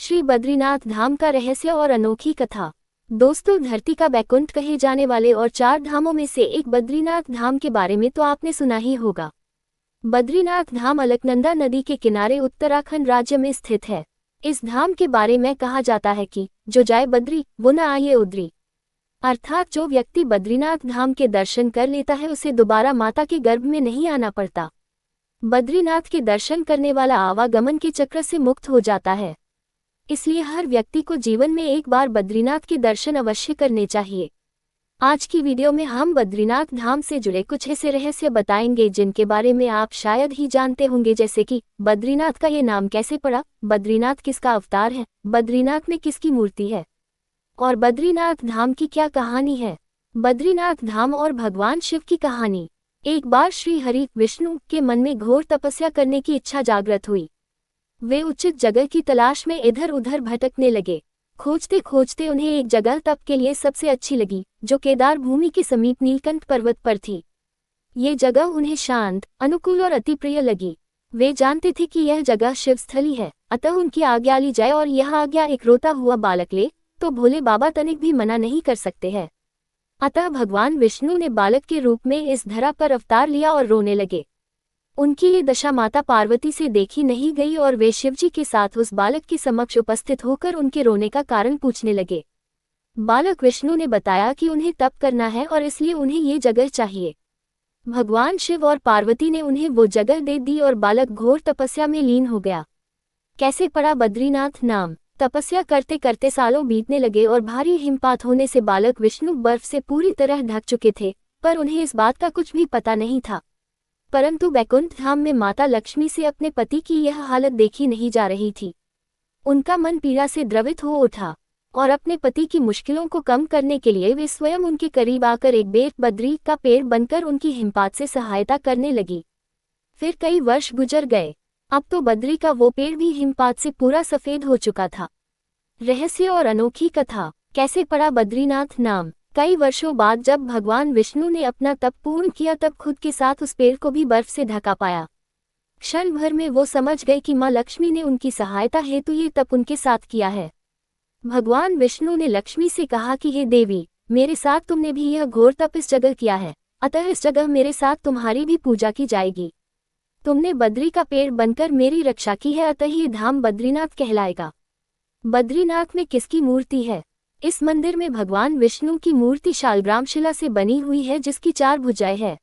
श्री बद्रीनाथ धाम का रहस्य और अनोखी कथा। दोस्तों, धरती का बैकुंठ कहे जाने वाले और 4 धामों में से एक बद्रीनाथ धाम के बारे में तो आपने सुना ही होगा। बद्रीनाथ धाम अलकनंदा नदी के किनारे उत्तराखंड राज्य में स्थित है। इस धाम के बारे में कहा जाता है कि जो जाए बद्री वो न आए उद्री, अर्थात जो व्यक्ति बद्रीनाथ धाम के दर्शन कर लेता है उसे दोबारा माता के गर्भ में नहीं आना पड़ता। बद्रीनाथ के दर्शन करने वाला आवागमन के चक्र से मुक्त हो जाता है। इसलिए हर व्यक्ति को जीवन में एक बार बद्रीनाथ के दर्शन अवश्य करने चाहिए। आज की वीडियो में हम बद्रीनाथ धाम से जुड़े कुछ ऐसे रहस्य बताएंगे जिनके बारे में आप शायद ही जानते होंगे, जैसे कि बद्रीनाथ का ये नाम कैसे पड़ा, बद्रीनाथ किसका अवतार है, बद्रीनाथ में किसकी मूर्ति है और बद्रीनाथ धाम की क्या कहानी है। बद्रीनाथ धाम और भगवान शिव की कहानी। एक बार श्री हरि विष्णु के मन में घोर तपस्या करने की इच्छा जागृत हुई। वे उचित जगह की तलाश में इधर उधर भटकने लगे। खोजते खोजते उन्हें एक जगह तप के लिए सबसे अच्छी लगी, जो केदार भूमि के समीप नीलकंठ पर्वत पर थी। ये जगह उन्हें शांत, अनुकूल और अति प्रिय लगी। वे जानते थे कि यह जगह शिवस्थली है, अतः उनकी आज्ञा ली जाए और यह आज्ञा एक रोता हुआ बालक ले तो भोले बाबा तनिक भी मना नहीं कर सकते हैं। अतः भगवान विष्णु ने बालक के रूप में इस धरा पर अवतार लिया और रोने लगे। उनकी ये दशा माता पार्वती से देखी नहीं गई और वे शिवजी के साथ उस बालक के समक्ष उपस्थित होकर उनके रोने का कारण पूछने लगे। बालक विष्णु ने बताया कि उन्हें तप करना है और इसलिए उन्हें ये जगह चाहिए। भगवान शिव और पार्वती ने उन्हें वो जगह दे दी और बालक घोर तपस्या में लीन हो गया। कैसे पड़ा बद्रीनाथ नाम। तपस्या करते करते सालों बीतने लगे और भारी हिमपात होने से बालक विष्णु बर्फ से पूरी तरह ढक चुके थे, पर उन्हें इस बात का कुछ भी पता नहीं था। परंतु बैकुंठ धाम में माता लक्ष्मी से अपने पति की यह हालत देखी नहीं जा रही थी। उनका मन पीड़ा से द्रवित हो उठा और अपने पति की मुश्किलों को कम करने के लिए वे स्वयं उनके करीब आकर एक बेर बद्री का पेड़ बनकर उनकी हिमपात से सहायता करने लगी। फिर कई वर्ष गुजर गए। अब तो बद्री का वो पेड़ भी हिमपात से पूरा सफेद हो चुका था। रहस्य और अनोखी कथा। कैसे पड़ा बद्रीनाथ नाम। कई वर्षों बाद जब भगवान विष्णु ने अपना तप पूर्ण किया तब खुद के साथ उस पेड़ को भी बर्फ से ढका पाया। क्षण भर में वो समझ गए कि माँ लक्ष्मी ने उनकी सहायता हेतु ये तप उनके साथ किया है। भगवान विष्णु ने लक्ष्मी से कहा कि हे देवी, मेरे साथ तुमने भी यह घोर तप इस जगह किया है, अतः इस जगह मेरे साथ तुम्हारी भी पूजा की जाएगी। तुमने बद्री का पेड़ बनकर मेरी रक्षा की है, अतः ये धाम बद्रीनाथ कहलाएगा। बद्रीनाथ में किसकी मूर्ति है। इस मंदिर में भगवान विष्णु की मूर्ति शालग्राम शिला से बनी हुई है, जिसकी 4 भुजाएं हैं।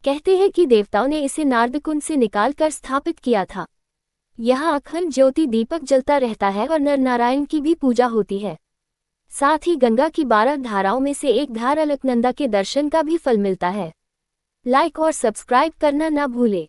कहते हैं कि देवताओं ने इसे नारदकुंड से निकालकर स्थापित किया था। यहाँ अखंड ज्योति दीपक जलता रहता है और नर नारायण की भी पूजा होती है। साथ ही गंगा की 12 धाराओं में से एक धार अलकनंदा के दर्शन का भी फल मिलता है। लाइक और सब्सक्राइब करना ना भूले।